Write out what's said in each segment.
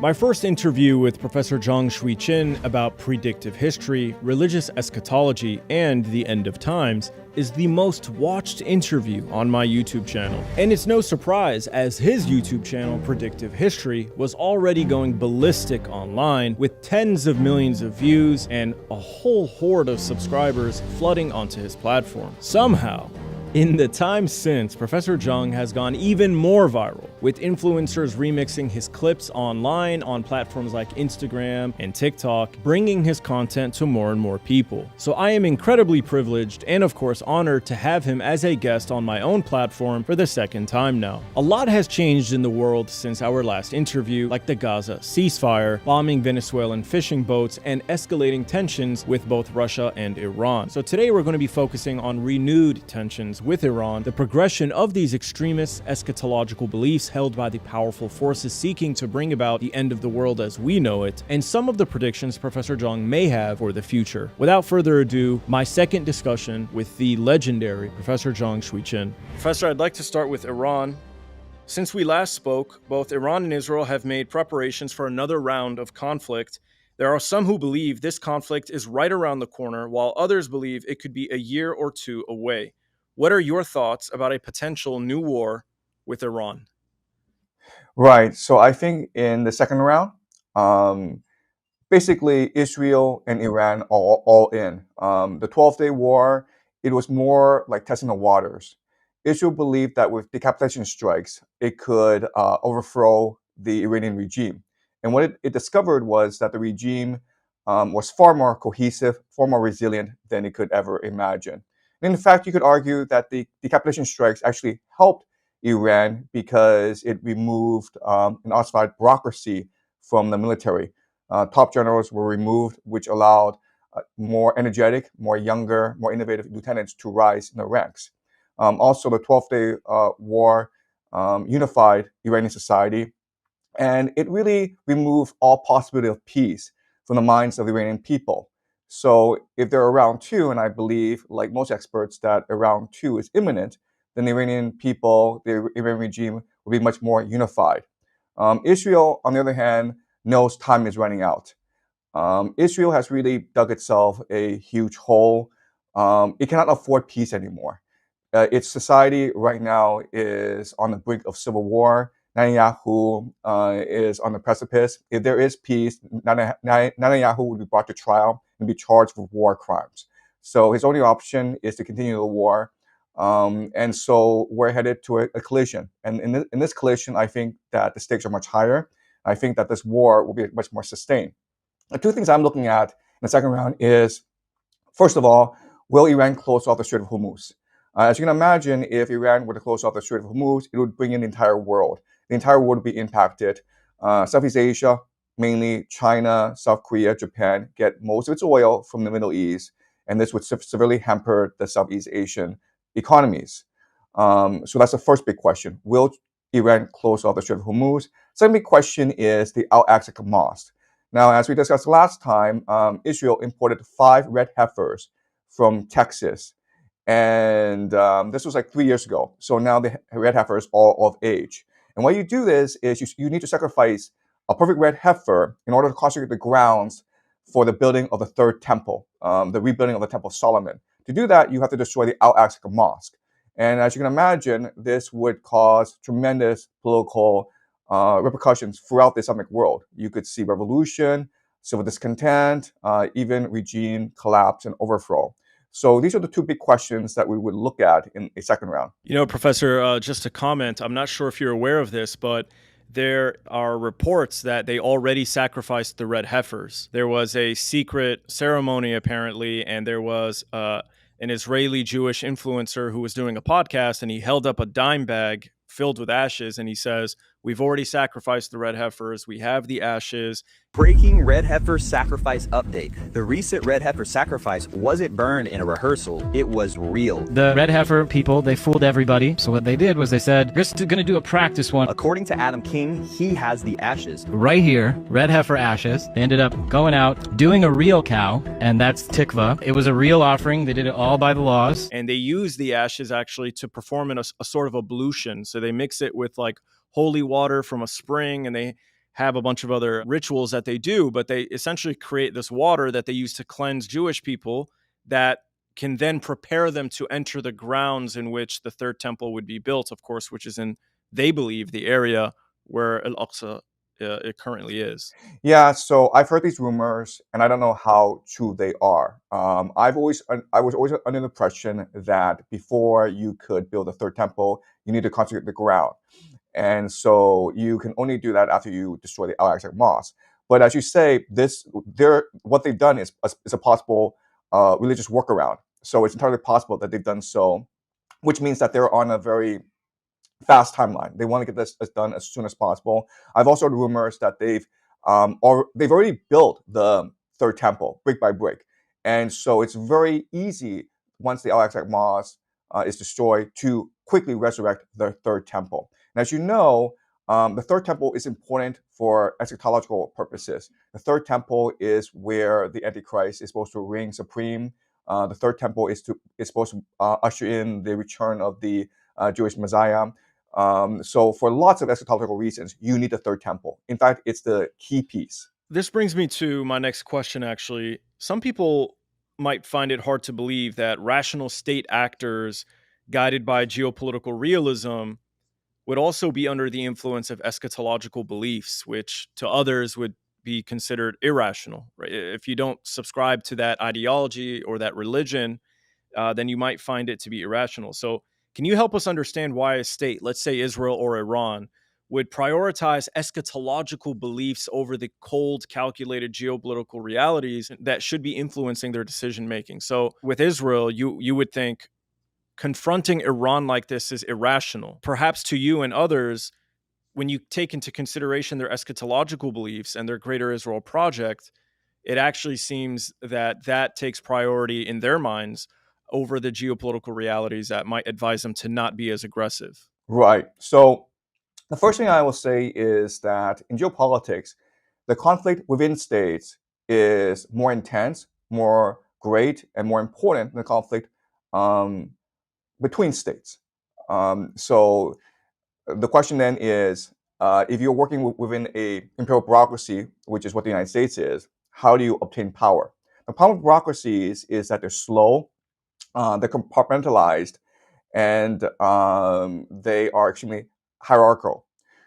My first interview with Professor Jiang Shui-Chin about predictive history, religious eschatology, and the end of times is the most watched interview on my YouTube channel. And it's no surprise, as his YouTube channel, Predictive History, was already going ballistic online with tens of millions of views and a whole horde of subscribers flooding onto his platform. Somehow, in the time since, Professor Jiang has gone even more viral, with influencers remixing his clips online on platforms like Instagram and TikTok, bringing his content to more and more people. So I am incredibly privileged and of course honored to have him as a guest on my own platform for the second time now. A lot has changed in the world since our last interview, like the Gaza ceasefire, bombing Venezuelan fishing boats, and escalating tensions with both Russia and Iran. So today we're going to be focusing on renewed tensions with Iran, the progression of these extremist eschatological beliefs held by the powerful forces seeking to bring about the end of the world as we know it, and some of the predictions Professor Jiang may have for the future. Without further ado, my second discussion with the legendary Professor Jiang Shui-Chin. Professor, I'd like to start with Iran. Since we last spoke, both Iran and Israel have made preparations for another round of conflict. There are some who believe this conflict is right around the corner, while others believe it could be a year or two away. What are your thoughts about a potential new war with Iran? Right. So I think in the second round, basically Israel and Iran are all in. The 12-day war, it was more like testing the waters. Israel believed that with decapitation strikes, it could overthrow the Iranian regime. And what it discovered was that the regime was far more cohesive, far more resilient than it could ever imagine. And in fact, you could argue that the decapitation strikes actually helped Iran because it removed an ossified bureaucracy from the military. Top generals were removed, which allowed more energetic, more younger, more innovative lieutenants to rise in the ranks. Also, the 12-day war unified Iranian society, and it really removed all possibility of peace from the minds of the Iranian people. So if they're around two, and I believe, like most experts, that around two is imminent, then the Iranian people, the Iranian regime will be much more unified. Israel, on the other hand, knows time is running out. Israel has really dug itself a huge hole. It cannot afford peace anymore. Its society right now is on the brink of civil war. Netanyahu is on the precipice. If there is peace, Netanyahu will be brought to trial and be charged with war crimes. So his only option is to continue the war. And so we're headed to a collision. And in this collision, I think that the stakes are much higher. I think that this war will be much more sustained. The two things I'm looking at in the second round is, first of all, will Iran close off the Strait of Hormuz? As you can imagine, if Iran were to close off the Strait of Hormuz, it would bring in the entire world. The entire world would be impacted. Southeast Asia, mainly China, South Korea, Japan, get most of its oil from the Middle East, and this would severely hamper the Southeast Asian economies. So that's the first big question. Will Iran close off the Strait of Hormuz? Second big question is the out-access of mosques. Now, as we discussed last time, Israel imported 5 red heifers from Texas. And this was like 3 years ago. So now the red heifers are of age. And why you do this is you need to sacrifice a perfect red heifer in order to consecrate the grounds for the building of the third temple, the rebuilding of the Temple of Solomon. To do that, you have to destroy the Al-Aqsa Mosque. And as you can imagine, this would cause tremendous political repercussions throughout the Islamic world. You could see revolution, civil discontent, even regime collapse and overthrow. So these are the two big questions that we would look at in a second round. You know, Professor, just to comment, I'm not sure if you're aware of this, but there are reports that they already sacrificed the red heifers. There was a secret ceremony, apparently, and there was an Israeli Jewish influencer who was doing a podcast, and he held up a dime bag filled with ashes, and he says, "We've already sacrificed the red heifers. We have the ashes." Breaking red heifer sacrifice update. The recent red heifer sacrifice wasn't burned in a rehearsal. It was real. The red heifer people, they fooled everybody. So what they did was they said, we're just going to do a practice one. According to Adam King, he has the ashes. Right here, red heifer ashes. They ended up going out, doing a real cow, and that's tikva. It was a real offering. They did it all by the laws. And they use the ashes actually to perform in a sort of ablution. So they mix it with like holy water from a spring, and have a bunch of other rituals that they do, but they essentially create this water that they use to cleanse Jewish people that can then prepare them to enter the grounds in which the third temple would be built, of course, which is in, they believe, the area where Al-Aqsa it currently is. Yeah, so I've heard these rumors, and I don't know how true they are. I was always under the impression that before you could build a third temple, you need to consecrate the ground, and so you can only do that after you destroy the Al-Aqsa Mosque. But as you say, what they've done is a possible religious workaround. So it's entirely possible that they've done so, which means that they're on a very fast timeline. They want to get this done as soon as possible. I've also heard rumors that they've already built the third temple brick by brick, and so it's very easy once the Al-Aqsa Mosque is destroyed to quickly resurrect the third temple. And as you know, the third temple is important for eschatological purposes. The third temple is where the Antichrist is supposed to reign supreme. The third temple is supposed to usher in the return of the Jewish Messiah. So for lots of eschatological reasons, you need a third temple. In fact, it's the key piece. This brings me to my next question, actually. Some people might find it hard to believe that rational state actors guided by geopolitical realism would also be under the influence of eschatological beliefs, which to others would be considered irrational. Right? If you don't subscribe to that ideology or that religion, then you might find it to be irrational. So, can you help us understand why a state, let's say Israel or Iran, would prioritize eschatological beliefs over the cold, calculated geopolitical realities that should be influencing their decision making? So, with Israel, you would think confronting Iran like this is irrational. Perhaps to you and others, when you take into consideration their eschatological beliefs and their Greater Israel project, it actually seems that that takes priority in their minds over the geopolitical realities that might advise them to not be as aggressive. Right. So the first thing I will say is that in geopolitics, the conflict within states is more intense, more great, and more important than the conflict between states. So the question then is, if you're working within a imperial bureaucracy, which is what the United States is, how do you obtain power? The problem with bureaucracies is that they're slow, they're compartmentalized, and they are extremely hierarchical.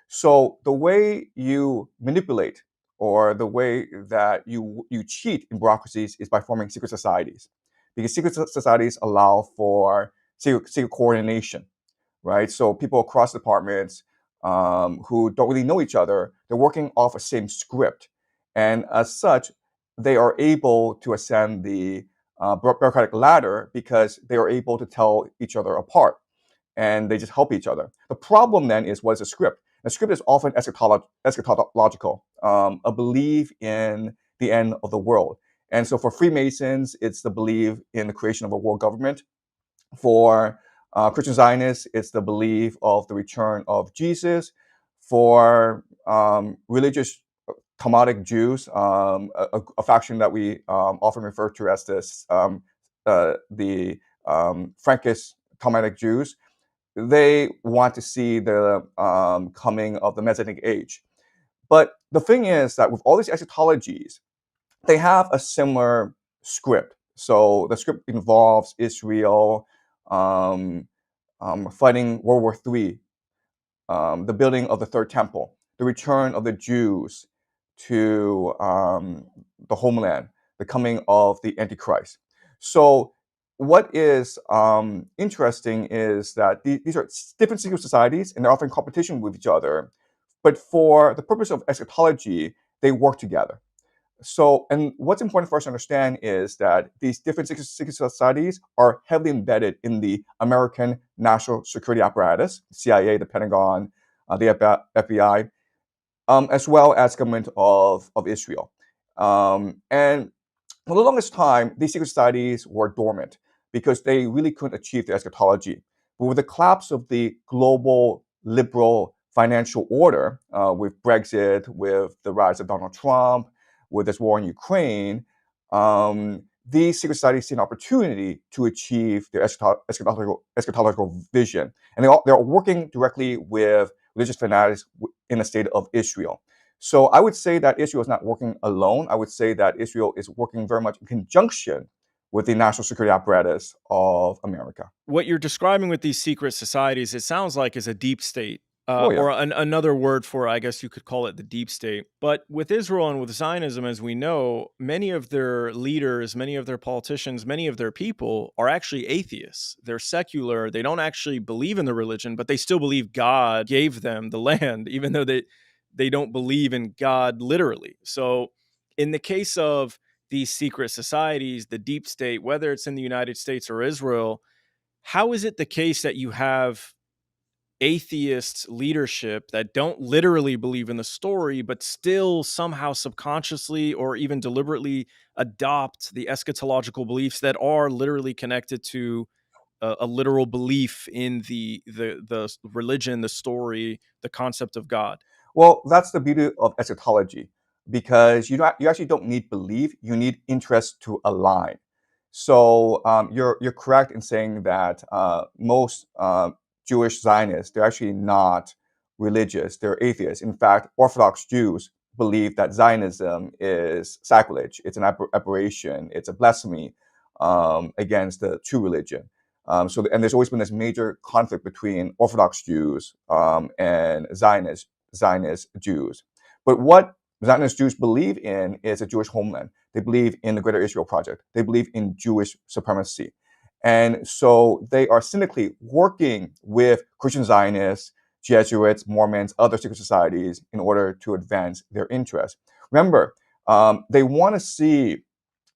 So the way you manipulate or the way that you cheat in bureaucracies is by forming secret societies, because secret societies allow for secret coordination, right? So people across departments who don't really know each other, they're working off a same script, and as such, they are able to ascend the bureaucratic ladder because they are able to tell each other apart, and they just help each other. The problem then is, what is a script? The script is often eschatological, a belief in the end of the world. And so for Freemasons, it's the belief in the creation of a world government. For Christian Zionists, it's the belief of the return of Jesus. For religious Talmudic Jews, a faction that we often refer to as the Frankist Talmudic Jews, they want to see the coming of the Messianic age. But the thing is that with all these eschatologies, they have a similar script. So the script involves Israel fighting World War III, the building of the third temple, the return of the Jews to the homeland, the coming of the Antichrist. So what is interesting is that these are different secret societies, and they're often in competition with each other. But for the purpose of eschatology, they work together. So, and what's important for us to understand is that these different secret societies are heavily embedded in the American national security apparatus, CIA, the Pentagon, the FBI, as well as government of Israel. And for the longest time, these secret societies were dormant because they really couldn't achieve their eschatology. But with the collapse of the global liberal financial order, with Brexit, with the rise of Donald Trump, with this war in Ukraine, these secret societies see an opportunity to achieve their eschatological vision. And they're working directly with religious fanatics in the state of Israel. So I would say that Israel is not working alone. I would say that Israel is working very much in conjunction with the national security apparatus of America. What you're describing with these secret societies, it sounds like is a deep state, Oh yeah. or another word for, I guess you could call it the deep state. But with Israel and with Zionism, as we know, many of their leaders, many of their politicians, many of their people are actually atheists. They're secular. They don't actually believe in the religion, but they still believe God gave them the land, even though they don't believe in God literally. So in the case of these secret societies, the deep state, whether it's in the United States or Israel, how is it the case that you have atheist leadership that don't literally believe in the story, but still somehow subconsciously or even deliberately adopt the eschatological beliefs that are literally connected to a literal belief in the religion, the story, the concept of God? Well, that's the beauty of eschatology, because you actually don't need belief; you need interest to align. So you're correct in saying that most Jewish Zionists, they're actually not religious; they're atheists. In fact, Orthodox Jews believe that Zionism is sacrilege; it's an aberration; it's a blasphemy against the true religion. And there's always been this major conflict between Orthodox Jews and Zionist Jews. But what Zionist Jews believe in is a Jewish homeland. They believe in the Greater Israel Project. They believe in Jewish supremacy. And so they are cynically working with Christian Zionists, Jesuits, Mormons, other secret societies in order to advance their interests. Remember, they want to see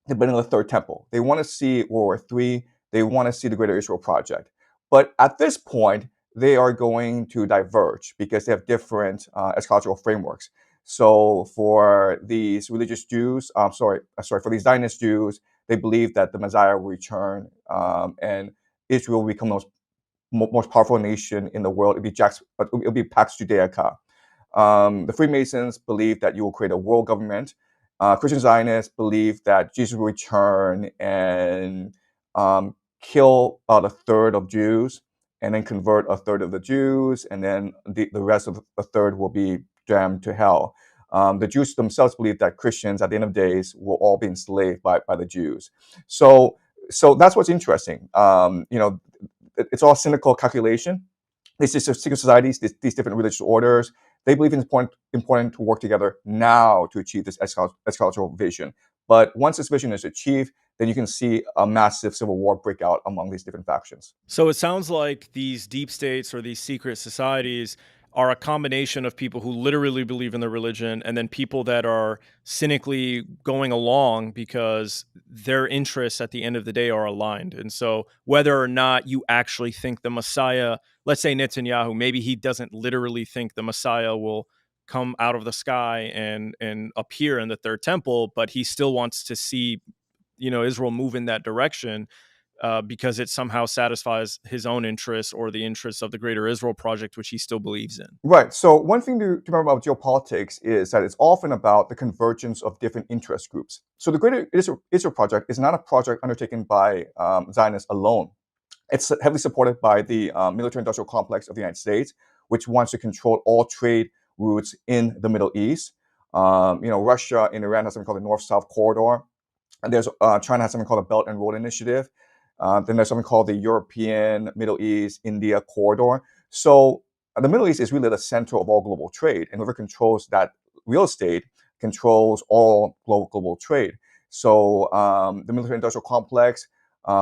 the building of the third temple. They want to see World War III. They want to see the Greater Israel Project. But at this point, they are going to diverge because they have different eschatological frameworks. So for these religious Jews, for these Zionist Jews, they believe that the Messiah will return and Israel will become the most powerful nation in the world. It'll be Pax Judaica. The Freemasons believe that you will create a world government. Christian Zionists believe that Jesus will return and kill about a third of Jews, and then convert a third of the Jews, and then the rest of the third will be damned to hell. The Jews themselves believe that Christians, at the end of days, will all be enslaved by the Jews. So that's what's interesting. It's all cynical calculation. These secret societies, these different religious orders, they believe it's important to work together now to achieve this eschatological vision. But once this vision is achieved, then you can see a massive civil war break out among these different factions. So it sounds like these deep states or these secret societies are a combination of people who literally believe in the religion and then people that are cynically going along because their interests at the end of the day are aligned. And so whether or not you actually think the Messiah, let's say Netanyahu, maybe he doesn't literally think the Messiah will come out of the sky and appear in the third temple, but he still wants to see, Israel move in that direction because it somehow satisfies his own interests or the interests of the Greater Israel Project, which he still believes in. Right. So one thing to remember about geopolitics is that it's often about the convergence of different interest groups. So the Greater Israel Project is not a project undertaken by Zionists alone. It's heavily supported by the military-industrial complex of the United States, which wants to control all trade routes in the Middle East. Russia and Iran has something called the North-South Corridor. And China has something called the Belt and Road Initiative. Then there's something called the European, Middle East, India corridor. So the Middle East is really the center of all global trade, and whoever controls that real estate controls all global trade. So the military-industrial complex,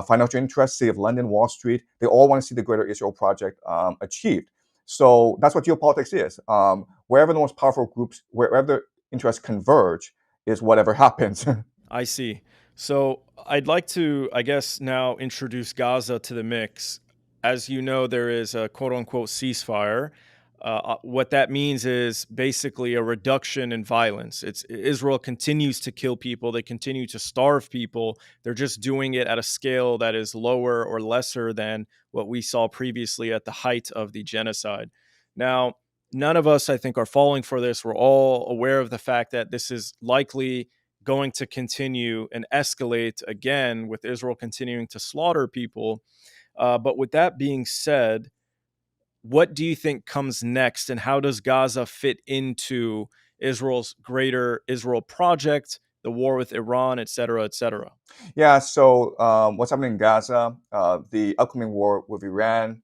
financial interests, City of London, Wall Street, they all want to see the Greater Israel Project achieved. So that's what geopolitics is. Wherever the most powerful groups, wherever the interests converge, is whatever happens. I see. So I'd like to, I guess, now introduce Gaza to the mix. As you know, there is a quote unquote ceasefire. What that means is basically a reduction in violence. Israel continues to kill people. They continue to starve people. They're just doing it at a scale that is lower or lesser than what we saw previously at the height of the genocide. Now, none of us, I think, are falling for this. We're all aware of the fact that this is likely going to continue and escalate again with Israel continuing to slaughter people. But with that being said, what do you think comes next, and how does Gaza fit into Israel's greater Israel project, the war with Iran, et cetera, et cetera? Yeah, so what's happening in Gaza, the upcoming war with Iran,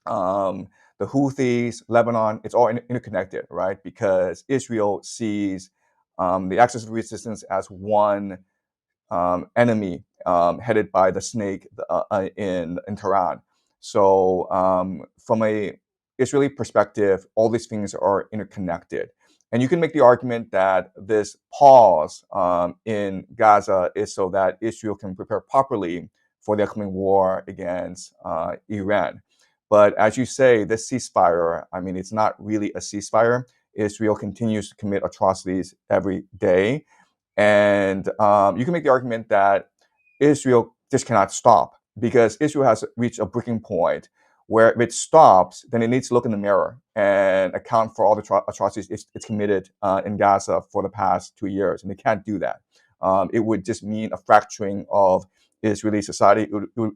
um, the Houthis, Lebanon, it's all interconnected, right? Because Israel sees the Axis of Resistance as one enemy headed by the snake in Tehran. So from a Israeli perspective, all these things are interconnected. And you can make the argument that this pause in Gaza is so that Israel can prepare properly for the upcoming war against Iran. But as you say, this ceasefire, I mean, it's not really a ceasefire. Israel continues to commit atrocities every day. And you can make the argument that Israel just cannot stop because Israel has reached a breaking point where if it stops, then it needs to look in the mirror and account for all the atrocities it's committed in Gaza for the past 2 years. And they can't do that. It would just mean a fracturing of Israeli society.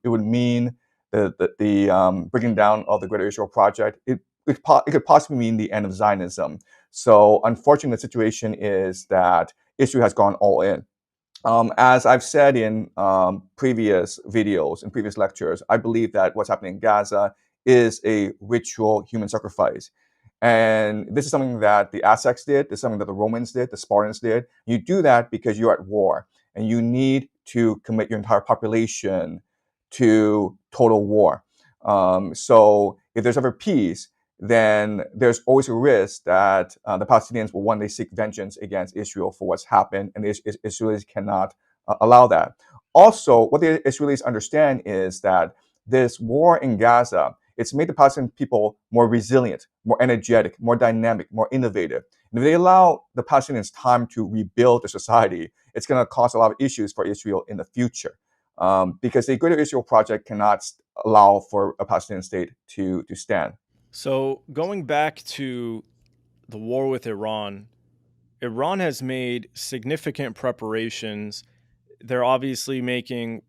It would mean the breaking down of the Greater Israel Project. It could possibly mean the end of Zionism. So unfortunately, the situation is that Israel has gone all in. As I've said in previous videos and previous lectures, I believe that what's happening in Gaza is a ritual human sacrifice. And this is something that the Aztecs did, this is something that the Romans did, the Spartans did. You do that because you're at war and you need to commit your entire population to total war. So if there's ever peace, then there's always a risk that the Palestinians will one day seek vengeance against Israel for what's happened, and the Israelis cannot allow that. Also, what the Israelis understand is that this war in Gaza, it's made the Palestinian people more resilient, more energetic, more dynamic, more innovative. And if they allow the Palestinians time to rebuild their society, it's going to cause a lot of issues for Israel in the future. Because the Greater Israel Project cannot allow for a Palestinian state to stand. So going back to the war with Iran, Iran has made significant preparations. They're obviously making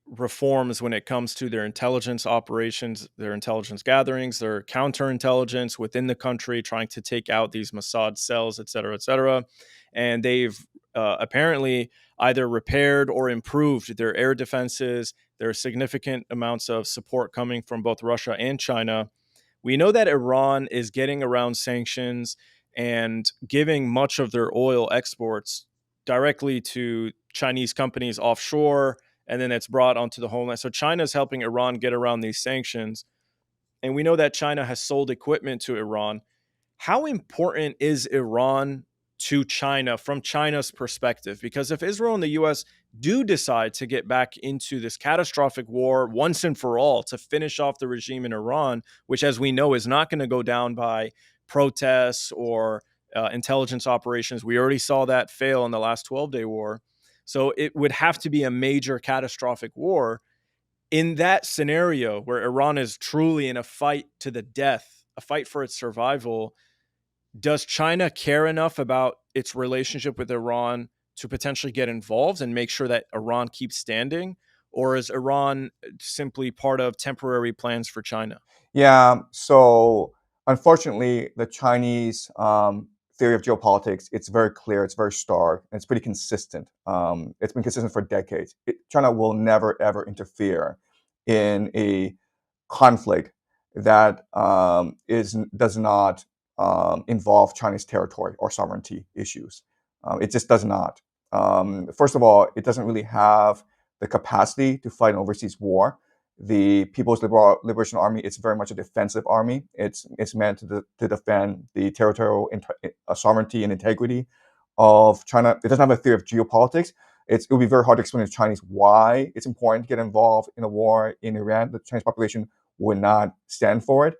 reforms when it comes to their intelligence operations, their intelligence gatherings, their counterintelligence within the country, trying to take out these Mossad cells, et cetera, et cetera. And they've apparently either repaired or improved their air defenses. There are significant amounts of support coming from both Russia and China. We know that Iran is getting around sanctions and giving much of their oil exports directly to Chinese companies offshore, and then it's brought onto the homeland. So China is helping Iran get around these sanctions. And we know that China has sold equipment to Iran. How important is Iran to China from China's perspective? Because if Israel and the US do decide to get back into this catastrophic war once and for all to finish off the regime in Iran, which, as we know, is not going to go down by protests or intelligence operations, we already saw that fail in the last 12-day war. So it would have to be a major catastrophic war. In that scenario where Iran is truly in a fight to the death, a fight for its survival, does China care enough about its relationship with Iran to potentially get involved and make sure that Iran keeps standing? Or is Iran simply part of temporary plans for China? Yeah, so unfortunately, the Chinese theory of geopolitics, it's very clear, it's very stark, and it's pretty consistent. It's been consistent for decades. China will never, ever interfere in a conflict that does not involve Chinese territory or sovereignty issues. It just does not. First of all, it doesn't really have the capacity to fight an overseas war. The People's Liberation Army is very much a defensive army. It's meant to defend the territorial sovereignty and integrity of China. It doesn't have a theory of geopolitics. It would be very hard to explain to Chinese why it's important to get involved in a war in Iran. The Chinese population would not stand for it.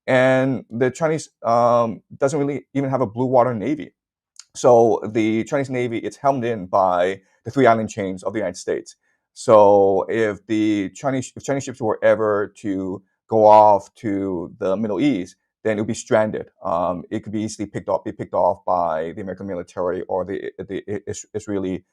And the Chinese doesn't really even have a blue water navy. So the Chinese Navy, it's hemmed in by the three island chains of the United States. So if Chinese ships were ever to go off to the Middle East, then it would be stranded. It could be easily picked off by the American military or the Israeli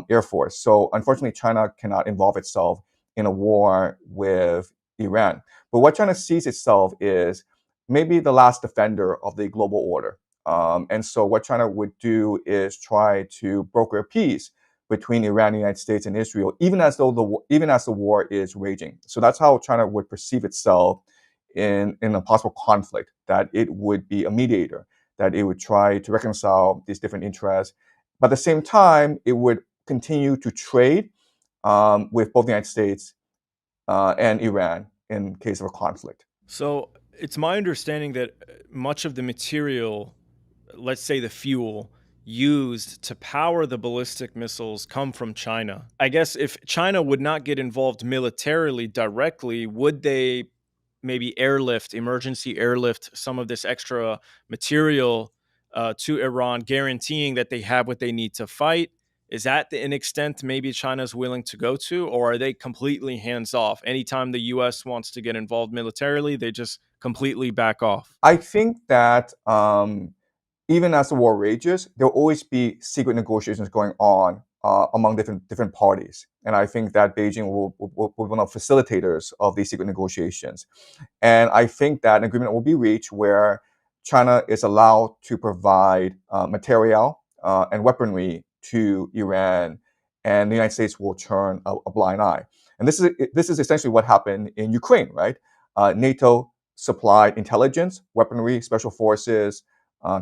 Air Force. So unfortunately, China cannot involve itself in a war with Iran. But what China sees itself is maybe the last defender of the global order. And so what China would do is try to broker a peace between Iran, the United States, and Israel, even as the war is raging. So that's how China would perceive itself in a possible conflict, that it would be a mediator, that it would try to reconcile these different interests. But at the same time, it would continue to trade with both the United States and Iran in case of a conflict. So it's my understanding that much of the material, let's say the fuel, used to power the ballistic missiles come from China. I guess if China would not get involved militarily directly, would they maybe emergency airlift some of this extra material to Iran, guaranteeing that they have what they need to fight? Is that an extent maybe China's willing to go to, or are they completely hands off? Anytime the US wants to get involved militarily, they just completely back off? I think that even as the war rages, there will always be secret negotiations going on among different parties. And I think that Beijing will be one of the facilitators of these secret negotiations. And I think that an agreement will be reached where China is allowed to provide material and weaponry to Iran, and the United States will turn a blind eye. And this is essentially what happened in Ukraine, right? NATO supplied intelligence, weaponry, special forces,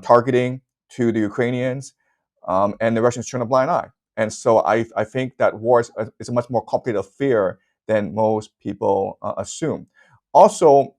targeting to the Ukrainians, and the Russians turned a blind eye. And so I think that war is a much more complicated affair than most people assume. Also,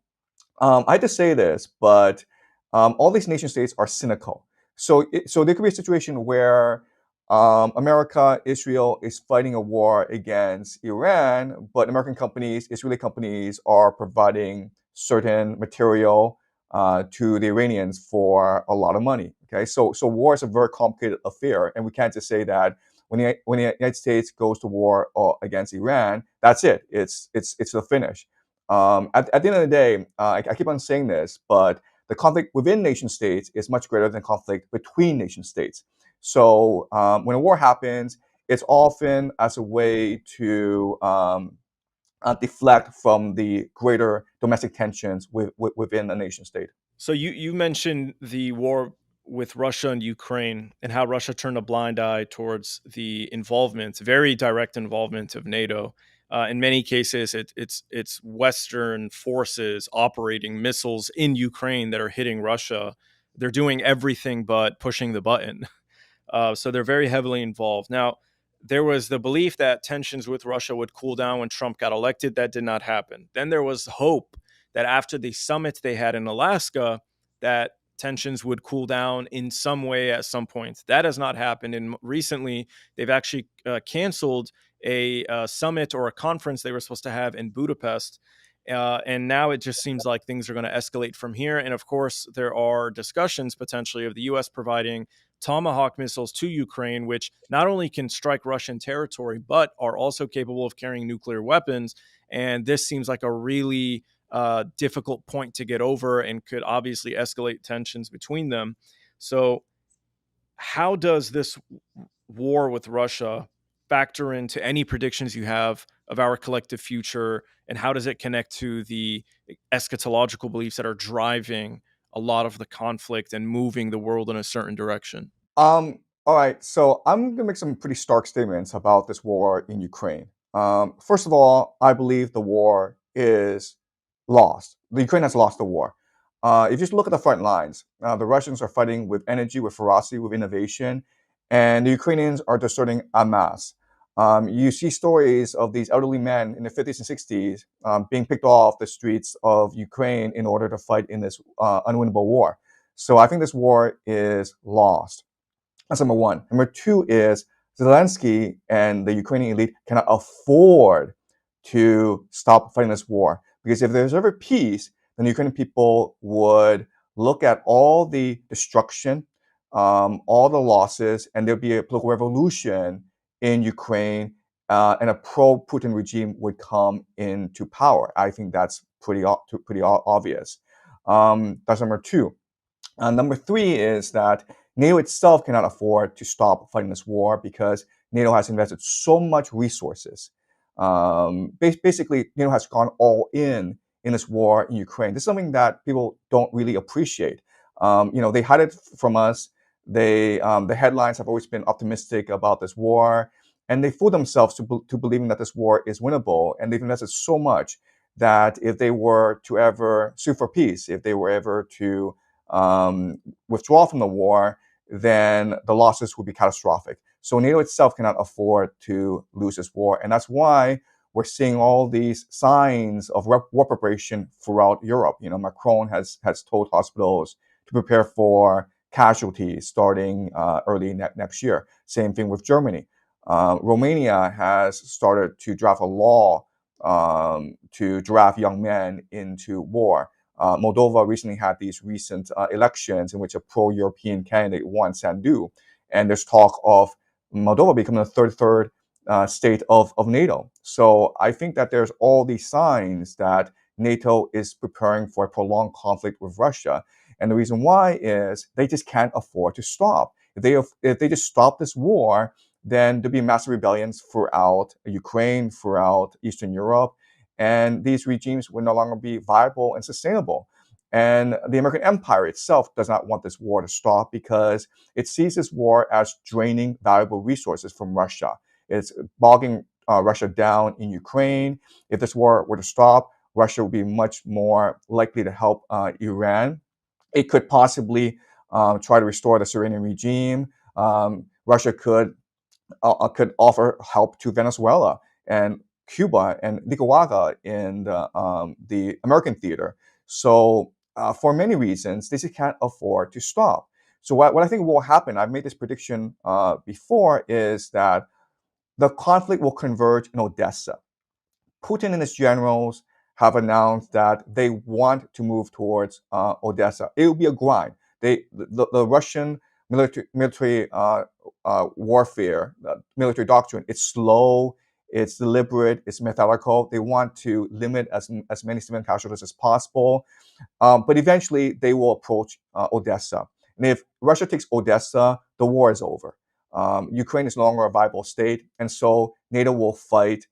I had to say this, but all these nation states are cynical. So there could be a situation where America, Israel is fighting a war against Iran, but American companies, Israeli companies are providing certain material to the Iranians for a lot of money. Okay, so war is a very complicated affair, and we can't just say that when the United States goes to war against Iran, that's it. It's the finish. At the end of the day, I keep on saying this, but the conflict within nation states is much greater than conflict between nation states. So when a war happens, it's often as a way to deflect from the greater domestic tensions within a nation state. So you mentioned the war with Russia and Ukraine and how Russia turned a blind eye towards the involvement, very direct involvement of NATO. In many cases, it's Western forces operating missiles in Ukraine that are hitting Russia. They're doing everything but pushing the button. So they're very heavily involved. Now, there was the belief that tensions with Russia would cool down when Trump got elected. That did not happen. Then there was hope that after the summit they had in Alaska, that tensions would cool down in some way at some point. That has not happened. And recently, they've actually canceled a summit or a conference they were supposed to have in Budapest. And now it just seems like things are going to escalate from here. And of course, there are discussions potentially of the U.S. providing Tomahawk missiles to Ukraine, which not only can strike Russian territory, but are also capable of carrying nuclear weapons. And this seems like a really difficult point to get over and could obviously escalate tensions between them. So how does this war with Russia factor into any predictions you have of our collective future, and how does it connect to the eschatological beliefs that are driving a lot of the conflict and moving the world in a certain direction? All right, so I'm gonna make some pretty stark statements about this war in Ukraine. First of all, I believe the war is lost. The Ukraine has lost the war. If you just look at the front lines, the Russians are fighting with energy, with ferocity, with innovation, and the Ukrainians are deserting en masse. You see stories of these elderly men in the 50s and 60s being picked off the streets of Ukraine in order to fight in this unwinnable war. So I think this war is lost. That's number one. Number two is Zelensky and the Ukrainian elite cannot afford to stop fighting this war. Because if there's ever peace, then the Ukrainian people would look at all the destruction, all the losses, and there'd be a political revolution in Ukraine, and a pro-Putin regime would come into power. I think that's pretty obvious. That's number two. Number three is that NATO itself cannot afford to stop fighting this war because NATO has invested so much resources. Basically, NATO has gone all in this war in Ukraine. This is something that people don't really appreciate. They hide it from us. The headlines have always been optimistic about this war, and they fool themselves to believing that this war is winnable. And they've invested so much that if they were to ever sue for peace, if they were ever to withdraw from the war, then the losses would be catastrophic. So NATO itself cannot afford to lose this war, and that's why we're seeing all these signs of war preparation throughout Europe. Macron has told hospitals to prepare for casualties starting early next year. Same thing with Germany. Romania has started to draft a law to draft young men into war. Moldova recently had these recent elections in which a pro-European candidate won, Sandu, and there's talk of Moldova becoming the third state of NATO. So I think that there's all these signs that NATO is preparing for a prolonged conflict with Russia. And the reason why is they just can't afford to stop. If they just stop this war, then there'll be massive rebellions throughout Ukraine, throughout Eastern Europe, and these regimes will no longer be viable and sustainable. And the American empire itself does not want this war to stop because it sees this war as draining valuable resources from Russia. It's bogging Russia down in Ukraine. If this war were to stop, Russia would be much more likely to help Iran. It could possibly try to restore the Syrian regime. Russia could offer help to Venezuela and Cuba and Nicaragua in the American theater. So for many reasons, they just can't afford to stop. So what I think will happen, I've made this prediction before, is that the conflict will converge in Odessa. Putin and his generals have announced that they want to move towards Odessa. It will be a grind. The Russian military warfare, military doctrine, it's slow, it's deliberate, it's methodical. They want to limit as many civilian casualties as possible. But eventually, they will approach Odessa. And if Russia takes Odessa, the war is over. Ukraine is no longer a viable state, and so NATO will fight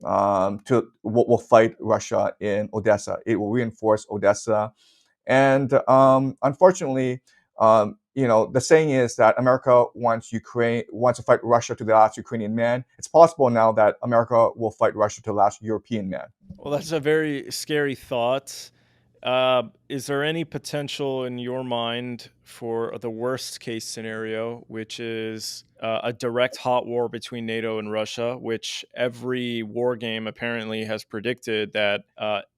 will fight Russia in Odessa. It will reinforce Odessa, and unfortunately, the saying is that America wants to fight Russia to the last Ukrainian man. It's possible now that America will fight Russia to the last European man. Well, that's a very scary thought. Is there any potential in your mind for the worst case scenario, which is a direct hot war between NATO and Russia, which every war game apparently has predicted that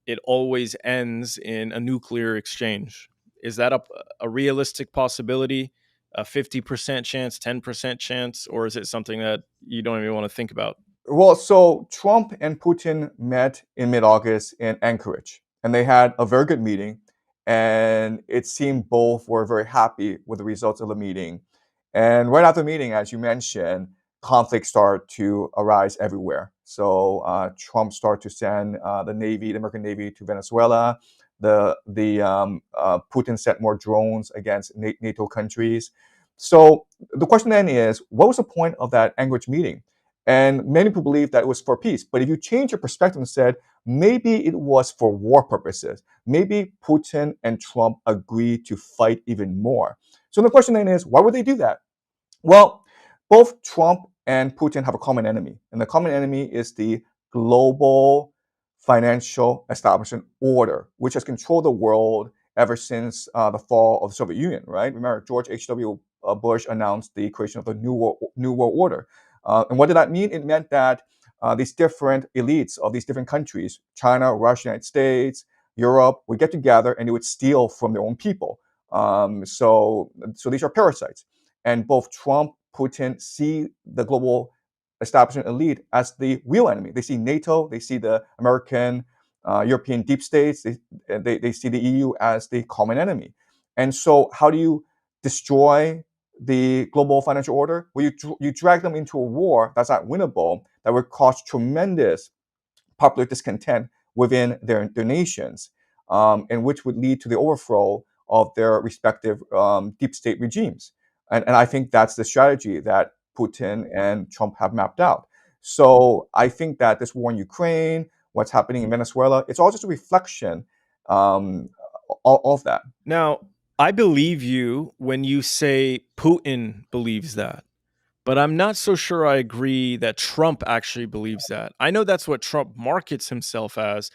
it always ends in a nuclear exchange? Is that a realistic possibility, a 50% chance, 10% chance, or is it something that you don't even want to think about? Well, so Trump and Putin met in mid-August in Anchorage, and they had a very good meeting, and it seemed both were very happy with the results of the meeting. And right after the meeting, as you mentioned, conflicts start to arise everywhere. So Trump started to send the American Navy, to Venezuela. Putin sent more drones against NATO countries. So the question then is, what was the point of that Anchorage meeting? And many people believe that it was for peace. But if you change your perspective and said, maybe it was for war purposes, maybe Putin and Trump agreed to fight even more. So the question then is, why would they do that? Well, both Trump and Putin have a common enemy. And the common enemy is the global financial establishment order, which has controlled the world ever since the fall of the Soviet Union, right? Remember, George H.W. Bush announced the creation of the New World Order. And what did that mean? It meant that these different elites of these different countries, China, Russia, United States, Europe, would get together and they would steal from their own people. So these are parasites. And both Trump, Putin see the global establishment elite as the real enemy. They see NATO, they see the American, European deep states, they see the EU as the common enemy. And so how do you destroy the global financial order? Well, you drag them into a war that's not winnable, that would cause tremendous popular discontent within their nations, and which would lead to the overthrow of their respective deep state regimes. And I think that's the strategy that Putin and Trump have mapped out. So I think that this war in Ukraine, what's happening in Venezuela, it's all just a reflection of that. Now, I believe you when you say Putin believes that. But I'm not so sure I agree that Trump actually believes that. I know that's what Trump markets himself as,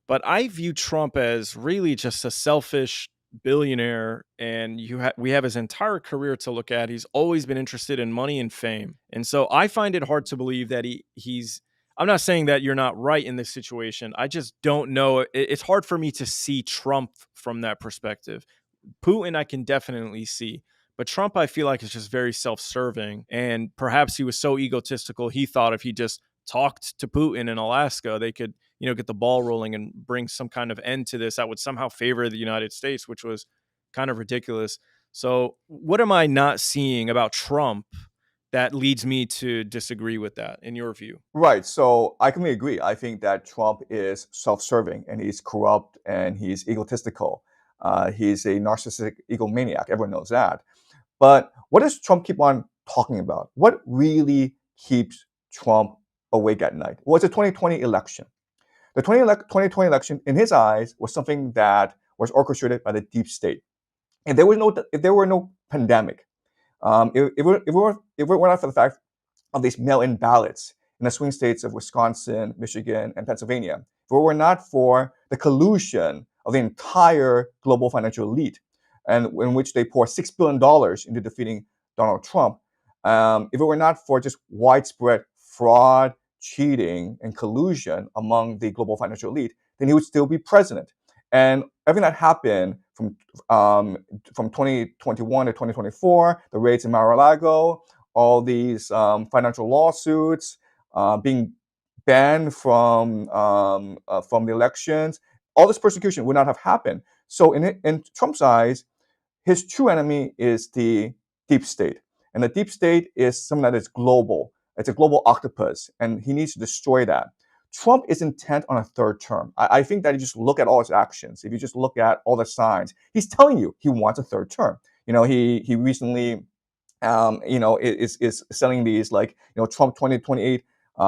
but I view Trump as really just a selfish billionaire. And we have his entire career to look at. He's always been interested in money and fame, and so I find it hard to believe that he's. I'm not saying that you're not right in this situation. I just don't know. It's hard for me to see Trump from that perspective. Putin, I can definitely see. But Trump, I feel like, is just very self serving. And perhaps he was so egotistical, he thought if he just talked to Putin in Alaska, they could, get the ball rolling and bring some kind of end to this that would somehow favor the United States, which was kind of ridiculous. So, what am I not seeing about Trump that leads me to disagree with that, in your view? Right. So I completely agree. I think that Trump is self-serving and he's corrupt and he's egotistical. He's a narcissistic egomaniac. Everyone knows that. But what does Trump keep on talking about? What really keeps Trump awake at night? Well, it's the 2020 election. The 2020 election, in his eyes, was something that was orchestrated by the deep state. If there were no pandemic, if it were not for the fact of these mail-in ballots in the swing states of Wisconsin, Michigan, and Pennsylvania, if it were not for the collusion of the entire global financial elite, and in which they pour $6 billion into defeating Donald Trump, if it were not for just widespread fraud, cheating, and collusion among the global financial elite, then he would still be president. And everything that happened from 2021 to 2024, the raids in Mar-a-Lago, all these financial lawsuits, being banned from the elections, all this persecution would not have happened. So in Trump's eyes, his true enemy is the deep state. And the deep state is something that is global. It's a global octopus, and he needs to destroy that. Trump is intent on a third term. I think that you just look at all his actions. If you just look at all the signs, he's telling you he wants a third term. He recently is selling these Trump 2028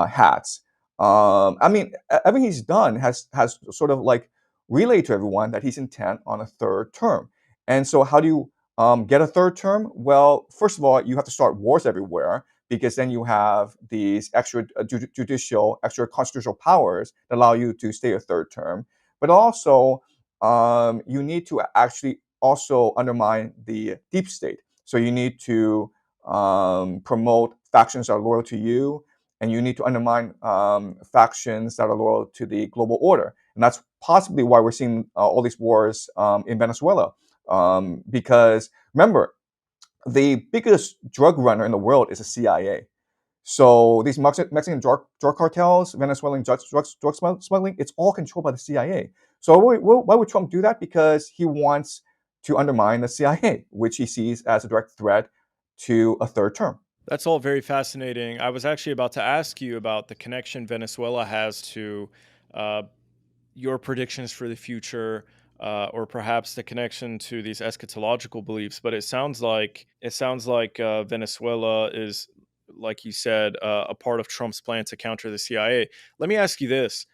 hats. Everything he's done has sort of relayed to everyone that he's intent on a third term. And so, how do you get a third term? Well, first of all, you have to start wars everywhere, because then you have these extra judicial, extra constitutional powers that allow you to stay a third term. But also, you need to actually also undermine the deep state. So you need to promote factions that are loyal to you, and you need to undermine factions that are loyal to the global order. And that's possibly why we're seeing all these wars in Venezuela. Because remember, the biggest drug runner in the world is the CIA. So these Mexican drug cartels, Venezuelan drug smuggling, it's all controlled by the CIA. So why would Trump do that? Because he wants to undermine the CIA, which he sees as a direct threat to a third term. That's all very fascinating. I was actually about to ask you about the connection Venezuela has to uh, your predictions for the future, or perhaps the connection to these eschatological beliefs. But it sounds like Venezuela is, like you said, a part of Trump's plan to counter the CIA. Let me ask you this: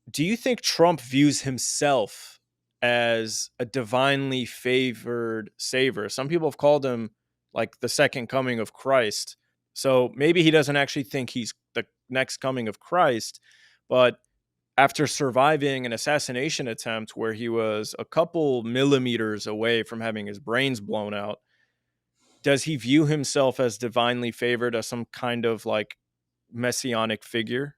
do you think Trump views himself as a divinely favored savior? Some people have called him like the second coming of Christ. So maybe he doesn't actually think he's the next coming of Christ, but after surviving an assassination attempt where he was a couple millimeters away from having his brains blown out, does he view himself as divinely favored, as some kind of like messianic figure?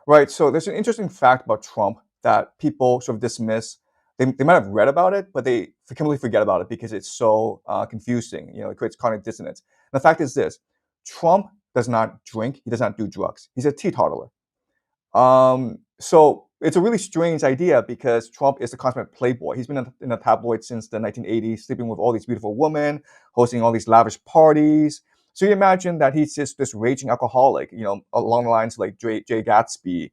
Right. So there's an interesting fact about Trump that people sort of dismiss. They might have read about it, but they completely forget about it because it's so confusing. It creates cognitive dissonance. And the fact is this: Trump does not drink. He does not do drugs. He's a teetotaler. So it's a really strange idea because Trump is a consummate playboy. He's been in the tabloids since the 1980s, sleeping with all these beautiful women, hosting all these lavish parties. So you imagine that he's just this raging alcoholic, along the lines like Jay Gatsby.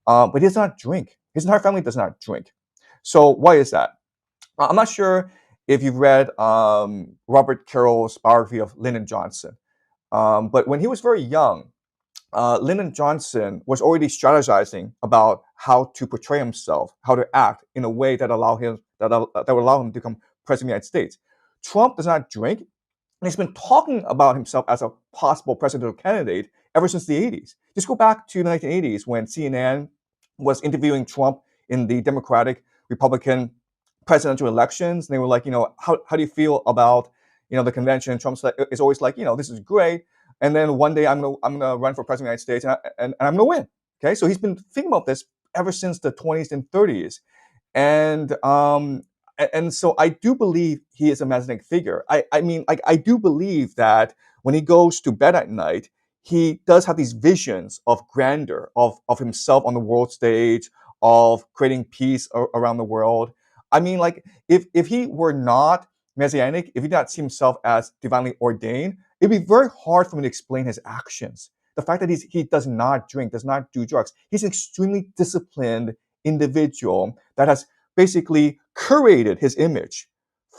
But he does not drink. His entire family does not drink. So why is that? I'm not sure if you've read Robert Carroll's biography of Lyndon Johnson. But when he was very young, Lyndon Johnson was already strategizing about how to portray himself, how to act in a way that would allow him to become president of the United States. Trump does not drink, and he's been talking about himself as a possible presidential candidate ever since the 80s. Just go back to the 1980s when CNN was interviewing Trump in the Democratic Republican presidential elections. And they were like, how do you feel about, the convention? Trump's like, is always like, this is great. And then one day I'm gonna run for president of the United States and I'm gonna win. Okay, so he's been thinking about this ever since the 20s and 30s. And so I do believe he is a messianic figure. I mean, like, I do believe that when he goes to bed at night, he does have these visions of grandeur, of himself on the world stage, of creating peace around the world. I mean, like, if he were not messianic, if he did not see himself as divinely ordained, it'd be very hard for me to explain his actions. The fact that he does not drink, does not do drugs, he's an extremely disciplined individual that has basically curated his image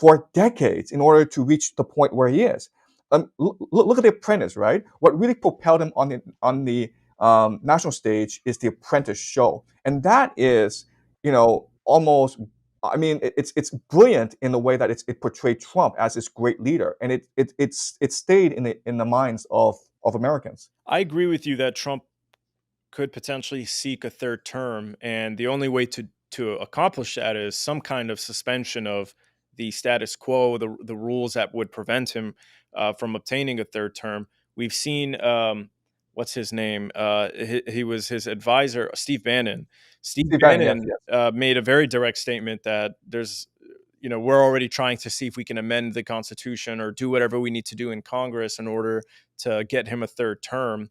for decades in order to reach the point where he is. Look at The Apprentice, right? What really propelled him on the national stage is The Apprentice show, and that is, almost. I mean, it's brilliant in the way that it portrayed Trump as this great leader, and it stayed in the minds of Americans. I agree with you that Trump could potentially seek a third term, and the only way to accomplish that is some kind of suspension of the status quo, the rules that would prevent him from obtaining a third term. We've seen what's his name? He was his advisor, Steve Bannon. Steve Bannon, yes. Made a very direct statement that we're already trying to see if we can amend the Constitution or do whatever we need to do in Congress in order to get him a third term.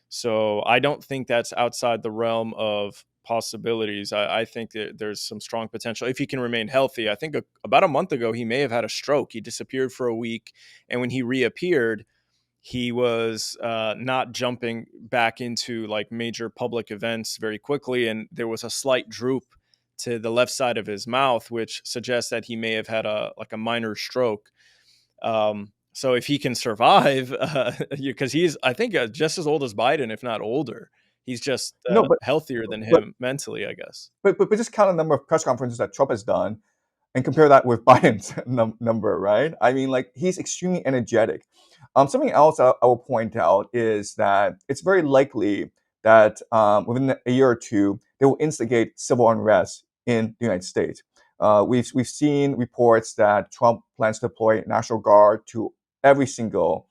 So I don't think that's outside the realm of possibilities. I think that there's some strong potential if he can remain healthy. I think about a month ago, he may have had a stroke. He disappeared for a week. And when he reappeared, he was not jumping back into like major public events very quickly. And there was a slight droop to the left side of his mouth, which suggests that he may have had a minor stroke. So if he can survive, because he's, I think, just as old as Biden, if not older, he's just No, but healthier than him mentally, I guess. but just count the number of press conferences that Trump has done, and compare that with Biden's number, right? I mean, like, he's extremely energetic. Something else I will point out is that it's very likely that within a year or two, they will instigate civil unrest in the United States. We've seen reports that Trump plans to deploy National Guard to every single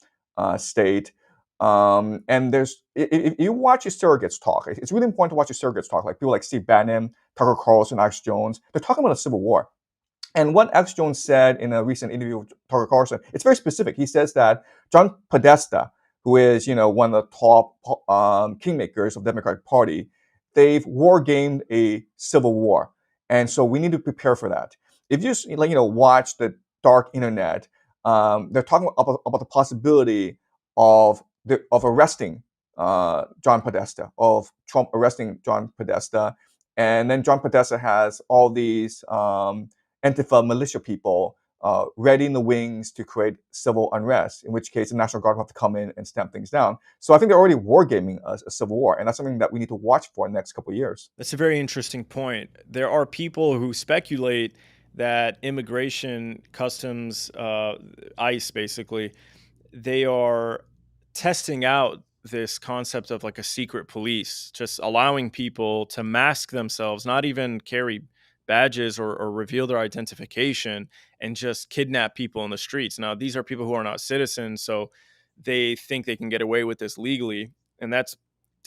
state. And if you watch your surrogates talk, it's really important to watch your surrogates talk, like people like Steve Bannon, Tucker Carlson, Alex Jones. They're talking about a civil war. And what Alex Jones said in a recent interview with Tucker Carlson, it's very specific. He says that John Podesta, who is, one of the top kingmakers of the Democratic Party, they've war gamed a civil war. And so we need to prepare for that. If you just watch the dark internet, they're talking about the possibility of arresting John Podesta, of Trump arresting John Podesta, and then John Podesta has all these Antifa militia people ready in the wings to create civil unrest, in which case the National Guard will have to come in and stamp things down. So I think they're already wargaming a civil war, and that's something that we need to watch for in the next couple of years. That's a very interesting point. There are people who speculate that immigration, customs, ICE, basically, they are testing out this concept of like a secret police, just allowing people to mask themselves, not even carry badges or reveal their identification, and just kidnap people in the streets. Now, these are people who are not citizens, so they think they can get away with this legally. And that's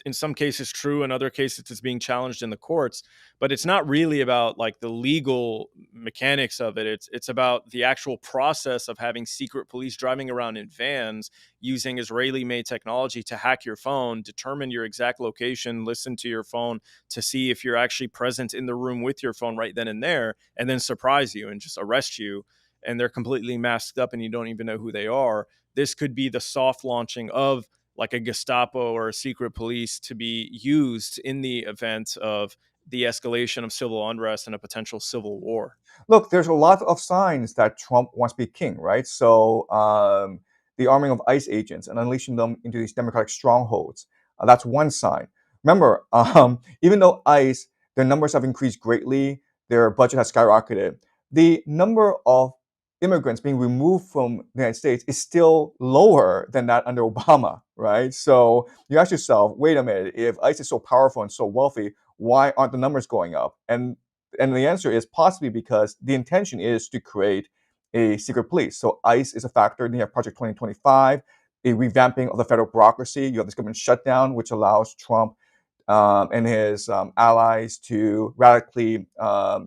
in some cases true. In other cases, it's being challenged in the courts. But it's not really about like the legal mechanics of it. It's about the actual process of having secret police driving around in vans using Israeli-made technology to hack your phone, determine your exact location, listen to your phone to see if you're actually present in the room with your phone right then and there, and then surprise you and just arrest you. And they're completely masked up and you don't even know who they are. This could be the soft launching of like a Gestapo or a secret police to be used in the event of the escalation of civil unrest and a potential civil war. Look, there's a lot of signs that Trump wants to be king, right? So the arming of ICE agents and unleashing them into these democratic strongholds, that's one sign. Remember, even though ICE, their numbers have increased greatly, their budget has skyrocketed, the number of immigrants being removed from the United States is still lower than that under Obama, right? So you ask yourself, wait a minute, if ICE is so powerful and so wealthy, why aren't the numbers going up? And the answer is possibly because the intention is to create a secret police. So ICE is a factor. Then you have Project 2025, a revamping of the federal bureaucracy. You have this government shutdown, which allows Trump and his allies to radically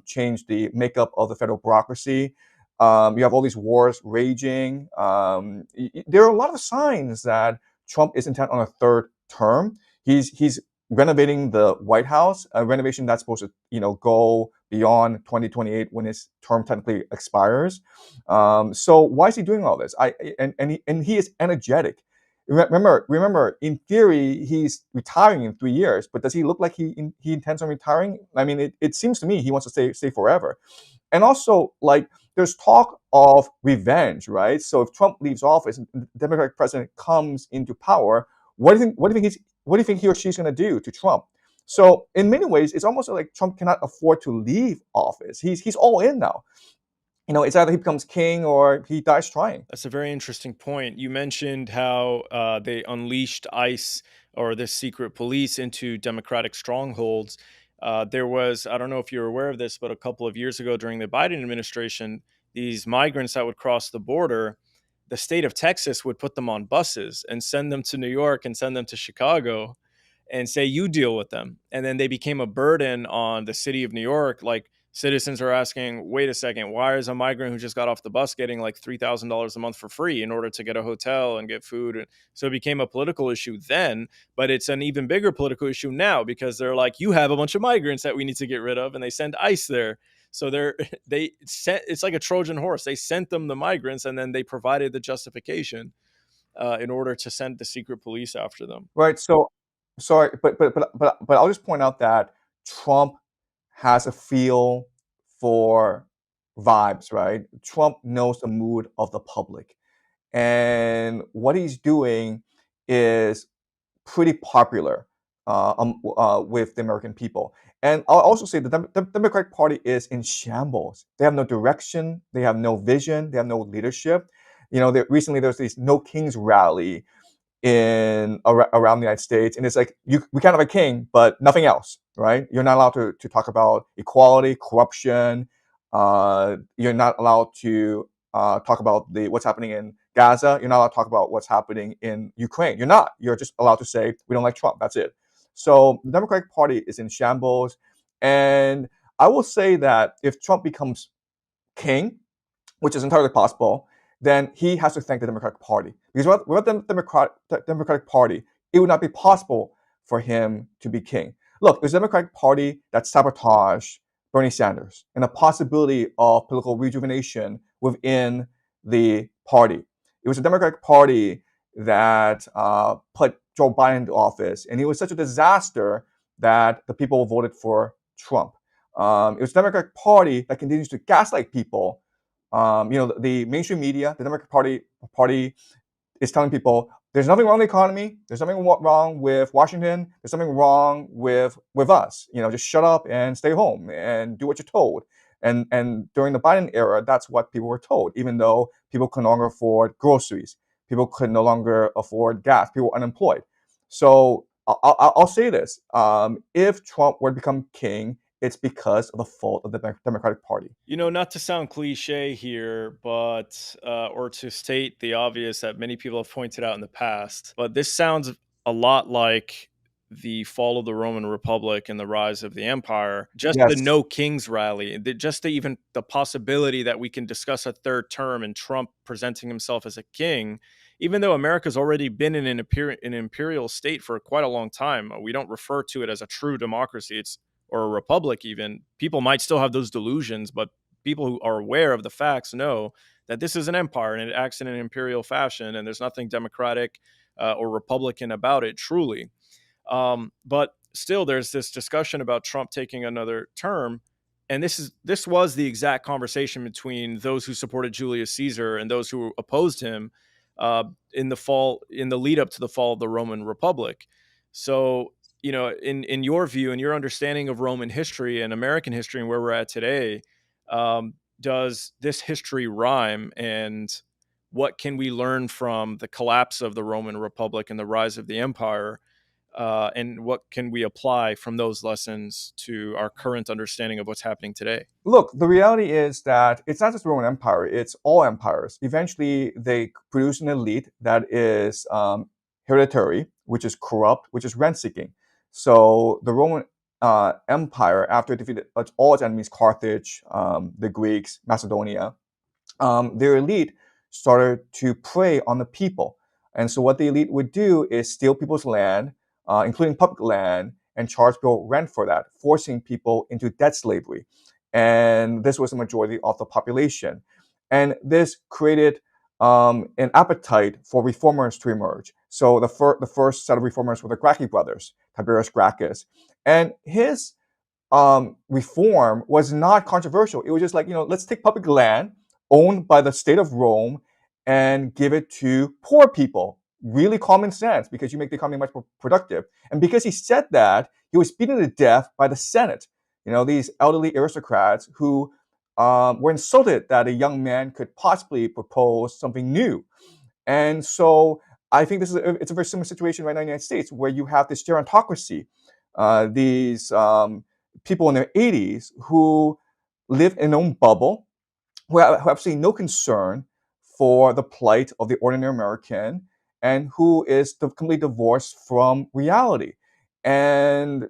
change the makeup of the federal bureaucracy. You have all these wars raging. There are a lot of signs that Trump is intent on a third term. He's renovating the White House, a renovation that's supposed to go beyond 2028 when his term technically expires. So why is he doing all this? And he is energetic. Remember, in theory, he's retiring in 3 years, but does he look like he intends on retiring? I mean, it seems to me he wants to stay forever. And also, like, there's talk of revenge, right? So if Trump leaves office and the Democratic president comes into power, what do you think? What do you think he or she's going to do to Trump? So in many ways, it's almost like Trump cannot afford to leave office. He's all in now. It's either he becomes king or he dies trying. That's a very interesting point. You mentioned how they unleashed ICE or this secret police into Democratic strongholds. There was, I don't know if you're aware of this, but a couple of years ago during the Biden administration, these migrants that would cross the border, the state of Texas would put them on buses and send them to New York and send them to Chicago and say, you deal with them. And then they became a burden on the city of New York. Like, citizens are asking, wait a second, why is a migrant who just got off the bus getting like $3,000 a month for free in order to get a hotel and get food? And so it became a political issue then, but it's an even bigger political issue now because they're like, you have a bunch of migrants that we need to get rid of, and they send ICE there. So it's like a Trojan horse. They sent them the migrants, and then they provided the justification in order to send the secret police after them. Right. So, sorry, but I'll just point out that Trump has a feel for vibes, right? Trump knows the mood of the public, and what he's doing is pretty popular with the American people. And I'll also say the Democratic Party is in shambles. They have no direction, they have no vision, they have no leadership. Recently there was this No Kings rally around the United States, and it's like we can't have a king, but nothing else, right? You're not allowed to talk about equality, corruption. You're not allowed to talk about what's happening in Gaza. You're not allowed to talk about what's happening in Ukraine. You're not. You're just allowed to say we don't like Trump. That's it. So the Democratic Party is in shambles, and I will say that if Trump becomes king, which is entirely possible, then he has to thank the Democratic Party. Because without the Democratic Party, it would not be possible for him to be king. Look, there's a Democratic Party that sabotaged Bernie Sanders and a possibility of political rejuvenation within the party. It was a Democratic Party that put Joe Biden into office, and he was such a disaster that the people voted for Trump. It was the Democratic Party that continues to gaslight people. The mainstream media, the Democratic Party is telling people there's nothing wrong with the economy, there's nothing wrong with Washington, there's something wrong with us. Just shut up and stay home and do what you're told. And during the Biden era, that's what people were told, even though people could no longer afford groceries, people could no longer afford gas, people were unemployed. So I'll say this: if Trump were to become king, it's because of the fault of the Democratic Party. Not to sound cliche here, but or to state the obvious that many people have pointed out in the past, but this sounds a lot like the fall of the Roman Republic and the rise of the empire. Just the Yes. No Kings rally, just even the possibility that we can discuss a third term and Trump presenting himself as a king, even though America's already been in an imperial state for quite a long time. We don't refer to it as a true democracy. Or a republic even. People might still have those delusions, but people who are aware of the facts know that this is an empire and it acts in an imperial fashion, and there's nothing democratic or republican about it, truly. But still, there's this discussion about Trump taking another term, and this was the exact conversation between those who supported Julius Caesar and those who opposed him in the lead up to the fall of the Roman Republic. So, in your view and your understanding of Roman history and American history and where we're at today, does this history rhyme, and what can we learn from the collapse of the Roman Republic and the rise of the empire? And what can we apply from those lessons to our current understanding of what's happening today? Look, the reality is that it's not just the Roman Empire, it's all empires. Eventually, they produce an elite that is hereditary, which is corrupt, which is rent-seeking. So the Roman Empire, after it defeated all its enemies, Carthage, the Greeks, Macedonia, their elite started to prey on the people. And so what the elite would do is steal people's land, including public land, and charge people rent for that, forcing people into debt slavery. And this was the majority of the population. And this created an appetite for reformers to emerge. So the first set of reformers were the Gracchi brothers, Tiberius Gracchus. And his reform was not controversial. It was just like, let's take public land owned by the state of Rome and give it to poor people. Really common sense, because you make the economy much more productive. And because he said that, he was beaten to death by the Senate. These elderly aristocrats who were insulted that a young man could possibly propose something new. And so I think it's a very similar situation right now in the United States, where you have this gerontocracy, these people in their 80s who live in their own bubble, who have absolutely no concern for the plight of the ordinary American, and who is completely divorced from reality. And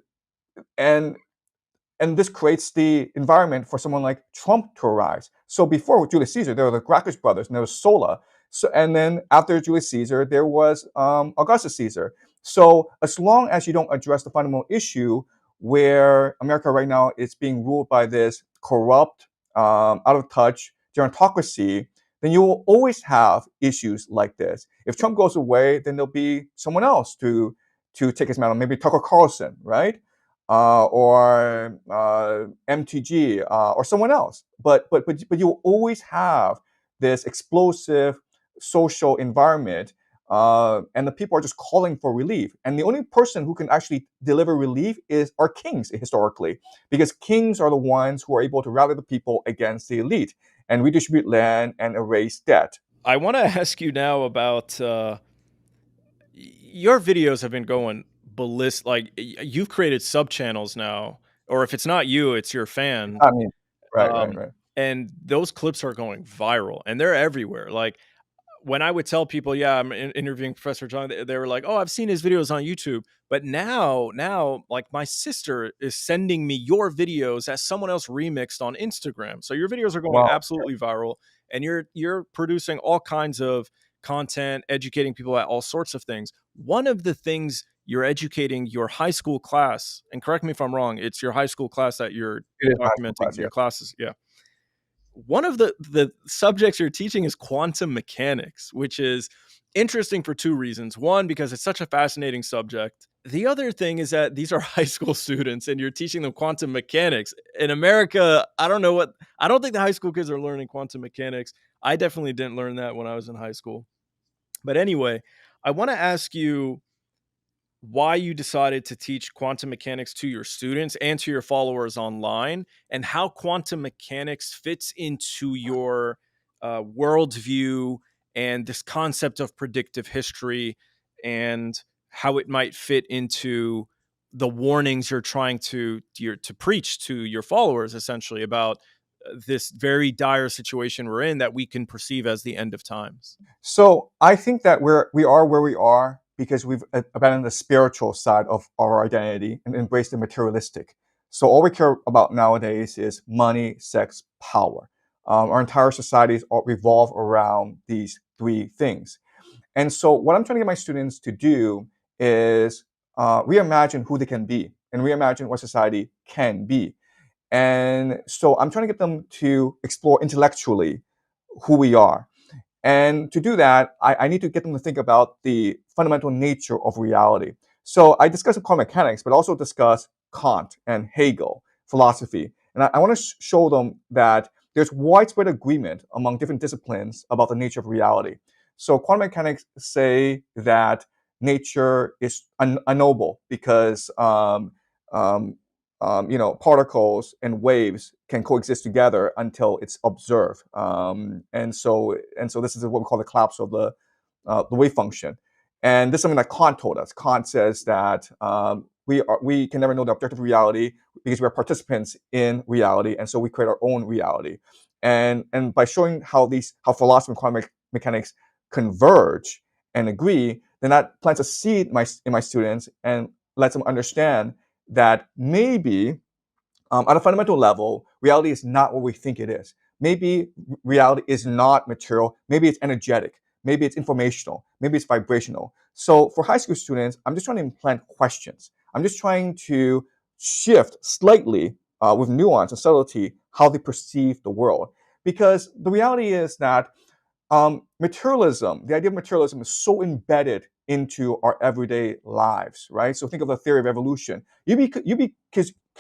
this creates the environment for someone like Trump to arise. So before with Julius Caesar, there were the Gracchus brothers, and there was Sulla. So, and then after Julius Caesar, there was Augustus Caesar. So as long as you don't address the fundamental issue, where America right now is being ruled by this corrupt, out of touch gerontocracy, then you will always have issues like this. If Trump goes away, then there'll be someone else to take his mantle, maybe Tucker Carlson, right? Or MTG, or someone else. But you'll always have this explosive social environment, and the people are just calling for relief. And the only person who can actually deliver relief are kings, historically, because kings are the ones who are able to rally the people against the elite and redistribute land and erase debt. I want to ask you now about your videos have been going ballistic. Like, you've created sub channels now, or if it's not you, it's your fan. I mean, right. And those clips are going viral, and they're everywhere. Like, when I would tell people, yeah, I'm interviewing Professor Jiang, they were like, oh, I've seen his videos on YouTube. But now, like, my sister is sending me your videos as someone else remixed on Instagram. So your videos are going Wow. absolutely viral, and you're producing all kinds of content, educating people at all sorts of things. One of the things you're educating your high school class, and correct me if I'm wrong, it's your high school class that you're It is high school documenting class, your yeah. classes. Yeah. One of the subjects you're teaching is quantum mechanics, which is interesting for two reasons. One, because it's such a fascinating subject. The other thing is that these are high school students, and you're teaching them quantum mechanics. In America, I don't think the high school kids are learning quantum mechanics. I definitely didn't learn that when I was in high school. But anyway, I want to ask you why you decided to teach quantum mechanics to your students and to your followers online, and how quantum mechanics fits into your worldview and this concept of predictive history, and how it might fit into the warnings you're trying to preach to your followers, essentially, about this very dire situation we're in that we can perceive as the end of times. So I think that we are where we are because we've abandoned the spiritual side of our identity and embraced the materialistic. So all we care about nowadays is money, sex, power. Our entire societies revolve around these three things. And so what I'm trying to get my students to do is reimagine who they can be and reimagine what society can be. And so I'm trying to get them to explore intellectually who we are. And to do that, I need to get them to think about the fundamental nature of reality. So I discuss quantum mechanics, but also discuss Kant and Hegel, philosophy. And I want to show them that there's widespread agreement among different disciplines about the nature of reality. So quantum mechanics say that nature is unknowable because particles and waves can coexist together until it's observed. And so this is what we call the collapse of the wave function. And this is something that Kant told us. Kant says that we can never know the objective reality because we're participants in reality, and so we create our own reality. And by showing how philosophy and quantum mechanics converge and agree, then that plants a seed in my students and lets them understand that maybe at a fundamental level, reality is not what we think it is. Maybe reality is not material. Maybe it's energetic. Maybe it's informational. Maybe it's vibrational. So for high school students, I'm just trying to implant questions. I'm just trying to shift slightly with nuance and subtlety how they perceive the world. Because the reality is that materialism, the idea of materialism is so embedded into our everyday lives, right? So think of the theory of evolution. You'd be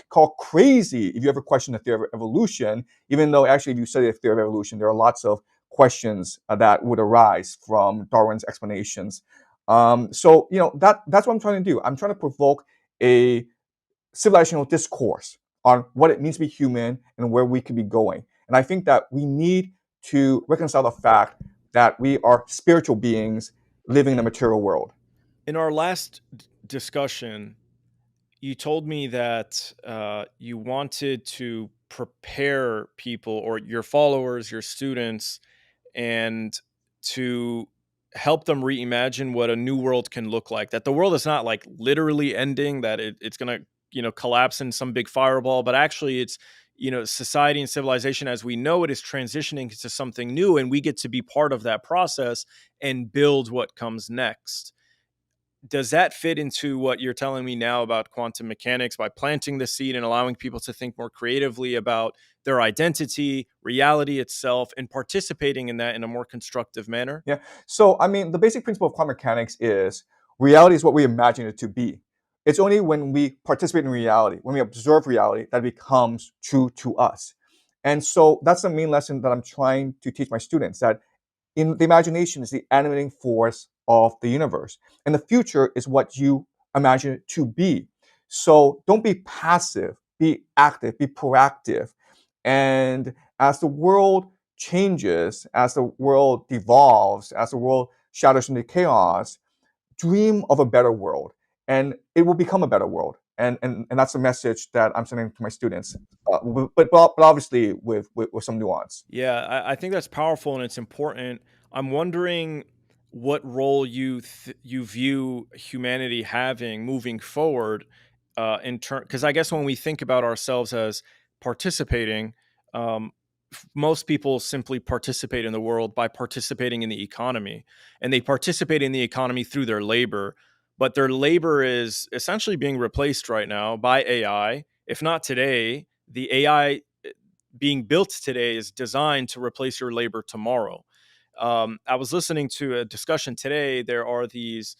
called crazy if you ever question the theory of evolution, even though actually if you study the theory of evolution, there are lots of questions that would arise from Darwin's explanations. That's what I'm trying to do. I'm trying to provoke a civilizational discourse on what it means to be human and where we could be going. And I think that we need to reconcile the fact that we are spiritual beings living in a material world. In our last discussion, you told me that you wanted to prepare people or your followers, your students, and to help them reimagine what a new world can look like. That the world is not like literally ending, that it's going to, collapse in some big fireball, but actually it's, society and civilization as we know it is transitioning to something new, and we get to be part of that process and build what comes next. Does that fit into what you're telling me now about quantum mechanics by planting the seed and allowing people to think more creatively about their identity, reality itself, and participating in that in a more constructive manner? Yeah. So, I mean, the basic principle of quantum mechanics is reality is what we imagine it to be. It's only when we participate in reality, when we observe reality, that it becomes true to us. And so that's the main lesson that I'm trying to teach my students, that in the imagination is the animating force of the universe. And the future is what you imagine it to be. So don't be passive, be active, be proactive. And as the world changes, as the world devolves, as the world shatters into chaos, dream of a better world. And it will become a better world. And that's the message that I'm sending to my students, but obviously with some nuance. Yeah, I think that's powerful and it's important. I'm wondering what role you view humanity having moving forward in turn, because I guess when we think about ourselves as participating, um, most people simply participate in the world by participating in the economy, and they participate in the economy through their labor. But their labor is essentially being replaced right now by AI. If not today, the AI being built today is designed to replace your labor tomorrow. I was listening to a discussion today. There are these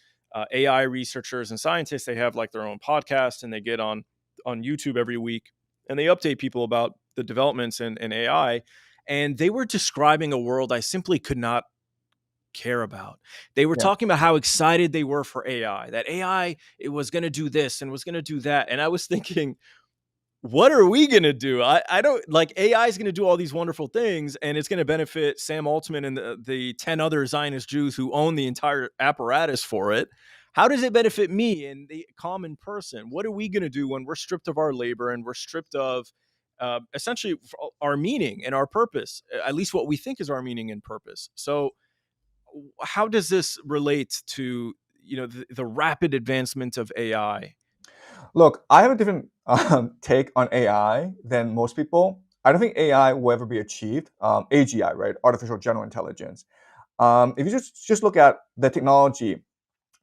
AI researchers and scientists. They have like their own podcast, and they get on YouTube every week, and they update people about the developments in AI. And they were describing a world I simply could not care about. They were Yeah. talking about how excited they were for AI, that AI it was going to do this and was going to do that. And I was thinking, what are we going to do? I don't like AI is going to do all these wonderful things, and it's going to benefit Sam Altman and the 10 other Zionist Jews who own the entire apparatus for it. How does it benefit me and the common person? What are we going to do when we're stripped of our labor and we're stripped of essentially our meaning and our purpose, at least what we think is our meaning and purpose? So how does this relate to the rapid advancement of AI? Look, I have a different take on AI than most people. I don't think AI will ever be achieved. AGI, right? Artificial General Intelligence. If you just look at the technology,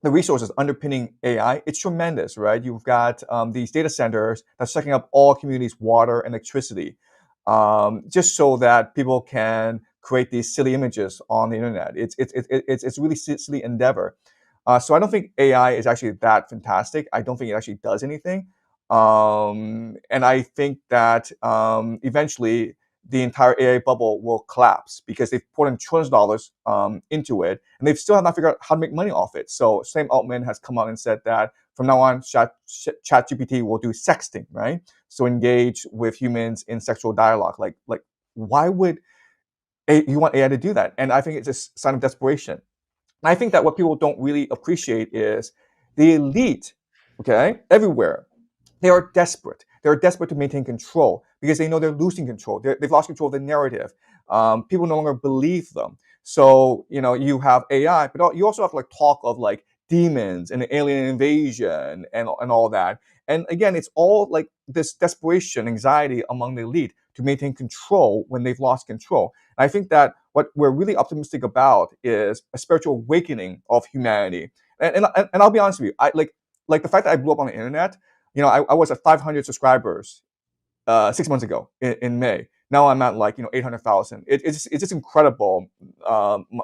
the resources underpinning AI, it's tremendous, right? You've got these data centers that's sucking up all communities' water and electricity, just so that people can create these silly images on the internet. It's a really silly endeavor. So I don't think AI is actually that fantastic. I don't think it actually does anything. And I think that eventually the entire AI bubble will collapse because they've put in trillions of dollars into it, and they've still have not figured out how to make money off it. So Sam Altman has come out and said that from now on, ChatGPT will do sexting, right? So engage with humans in sexual dialogue. Like why would you want AI to do that? And I think it's a sign of desperation. And I think that what people don't really appreciate is the elite, okay, everywhere, they are desperate. They're desperate to maintain control because they know they're losing control. They've lost control of the narrative. People no longer believe them. So, you have AI, but you also have like talk of like demons and alien invasion and all that. And again, it's all like this desperation, anxiety among the elite to maintain control when they've lost control. And I think that what we're really optimistic about is a spiritual awakening of humanity. And I'll be honest with you, I like the fact that I blew up on the internet. I was at 500 subscribers 6 months ago in May. Now I'm at 800,000. It's just incredible,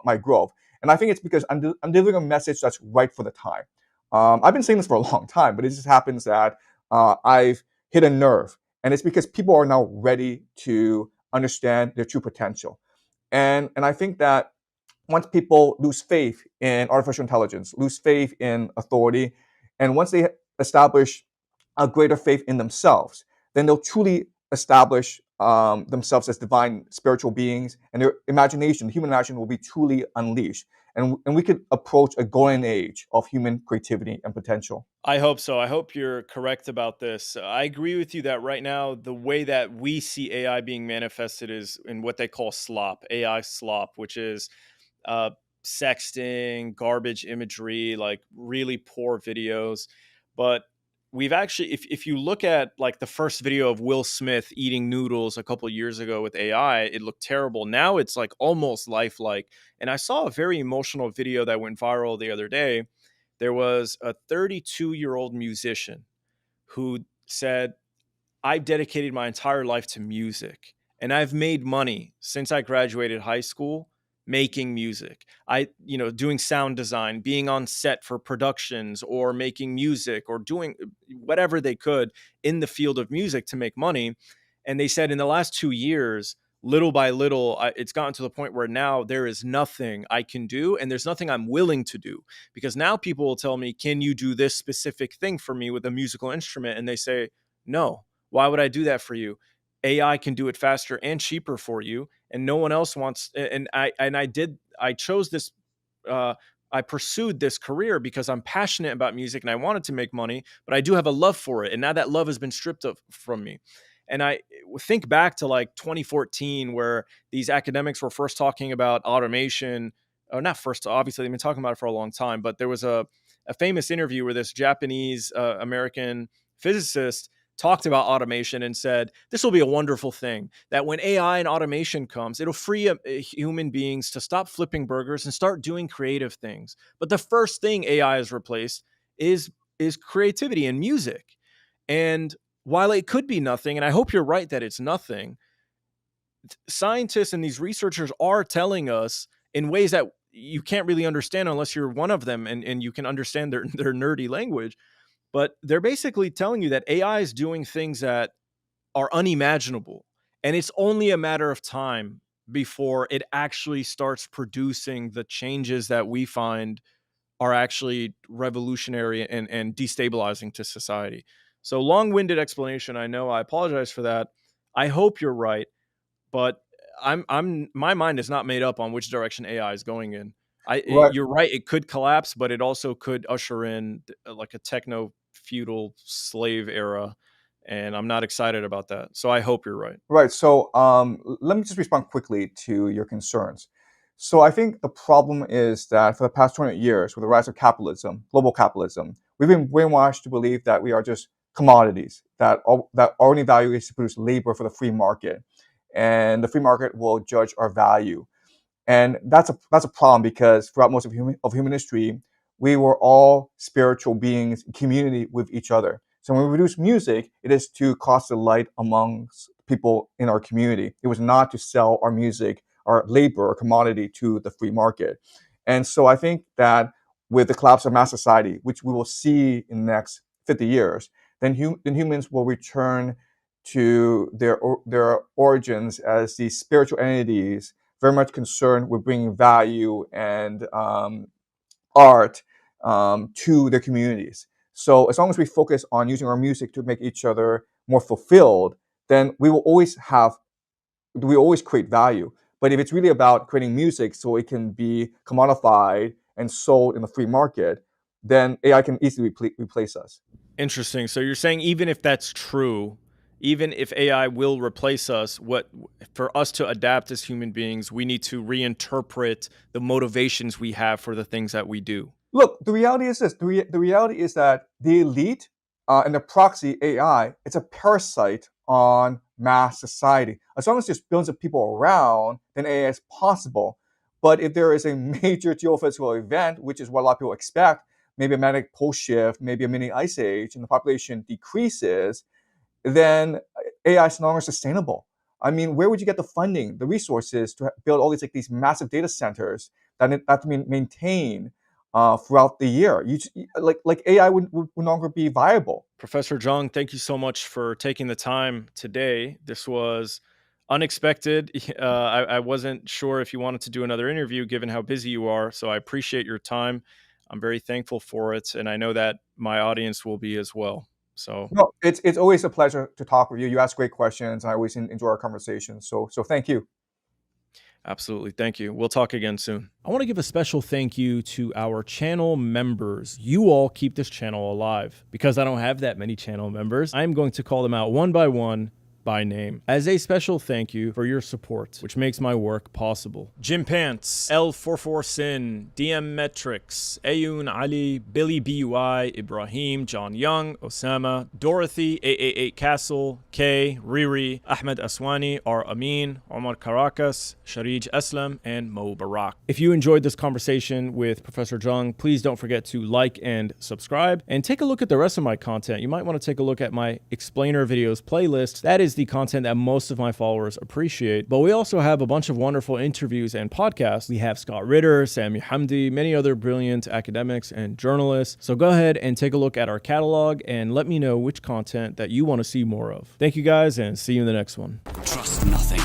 my growth. And I think it's because I'm delivering a message that's right for the time. I've been saying this for a long time, but it just happens that I've hit a nerve. And it's because people are now ready to understand their true potential. And I think that once people lose faith in artificial intelligence, lose faith in authority, and once they establish a greater faith in themselves, then they'll truly establish themselves as divine spiritual beings, and their imagination, human imagination, will be truly unleashed. And we could approach a golden age of human creativity and potential. I hope so. I hope you're correct about this. I agree with you that right now, the way that we see AI being manifested is in what they call slop, AI slop, which is uh, sexting, garbage imagery, like really poor videos. But we've actually, if you look at like the first video of Will Smith eating noodles a couple years ago with AI, it looked terrible. Now it's like almost lifelike. And I saw a very emotional video that went viral the other day. There was a 32-year-old musician who said, I've dedicated my entire life to music and I've made money since I graduated high school making music. Doing sound design, being on set for productions or making music or doing whatever they could in the field of music to make money. And they said in the last 2 years, little by little, it's gotten to the point where now there is nothing I can do and there's nothing I'm willing to do, because now people will tell me, can you do this specific thing for me with a musical instrument? And they say, no. Why would I do that for you? AI can do it faster and cheaper for you, and no one else wants. And I chose this. I pursued this career because I'm passionate about music and I wanted to make money, but I do have a love for it, and now that love has been stripped from me. And I think back to like 2014, where these academics were first talking about automation. Or not first, obviously they've been talking about it for a long time, but there was a famous interview where this Japanese American physicist talked about automation and said, this will be a wonderful thing, that when AI and automation comes, it'll free up human beings to stop flipping burgers and start doing creative things. But the first thing AI has replaced is creativity and music. And while it could be nothing, and I hope you're right that it's nothing, scientists and these researchers are telling us in ways that you can't really understand unless you're one of them and you can understand their nerdy language. But they're basically telling you that AI is doing things that are unimaginable. And it's only a matter of time before it actually starts producing the changes that we find are actually revolutionary and destabilizing to society. So long-winded explanation. I know. I apologize for that. I hope you're right, but my mind is not made up on which direction AI is going in. Right. You're right. It could collapse, but it also could usher in like a techno feudal slave era, and I'm not excited about that. So I hope you're right. Right. So let me just respond quickly to your concerns. So I think the problem is that for the past 20 years, with the rise of capitalism, global capitalism, we've been brainwashed to believe that we are just commodities, that our only value is to produce labor for the free market, and the free market will judge our value. And that's a problem because throughout most of human history, we were all spiritual beings in community with each other. So when we produce music, it is to cause delight amongst people in our community. It was not to sell our music, our labor, or commodity to the free market. And so I think that with the collapse of mass society, which we will see in the next 50 years, then humans will return to their origins as these spiritual entities, very much concerned with bringing value and art to their communities. So as long as we focus on using our music to make each other more fulfilled, then we always create value. But if it's really about creating music so it can be commodified and sold in the free market, then AI can easily replace us. Interesting. So you're saying even if that's true, even if AI will replace us, for us to adapt as human beings, we need to reinterpret the motivations we have for the things that we do. Look, the reality is this. The reality is that the elite and the proxy AI, it's a parasite on mass society. As long as there's billions of people around, then AI is possible. But if there is a major geophysical event, which is what a lot of people expect, maybe a magnetic pole shift, maybe a mini ice age, and the population decreases, then AI is no longer sustainable. I mean, where would you get the funding, the resources to build all these massive data centers that have to be maintained throughout the year? Like AI would no longer be viable. Professor Jiang, thank you so much for taking the time today. This was unexpected. I wasn't sure if you wanted to do another interview given how busy you are, so I appreciate your time. I'm very thankful for it, and I know that my audience will be as well. So no, it's always a pleasure to talk with you. You ask great questions, and I always enjoy our conversations. So thank you. Absolutely. Thank you. We'll talk again soon. I want to give a special thank you to our channel members. You all keep this channel alive. Because I don't have that many channel members, I'm going to call them out one by one by name as a special thank you for your support, which makes my work possible. Jim Pants, L44 Sin, DM Metrics, Ayun Ali, Billy BUI, Ibrahim, John Young, Osama, Dorothy, 888 Castle, Kay, Riri, Ahmed Aswani, R. Amin, Omar Caracas, Sharij Aslam, and Mo Barak. If you enjoyed this conversation with Professor Jiang, please don't forget to like and subscribe, and take a look at the rest of my content. You might want to take a look at my explainer videos playlist. That is the content that most of my followers appreciate. But we also have a bunch of wonderful interviews and podcasts. We have Scott Ritter, Sami Hamdi, many other brilliant academics and journalists. So go ahead and take a look at our catalog and let me know which content that you want to see more of. Thank you guys, and see you in the next one. Trust nothing.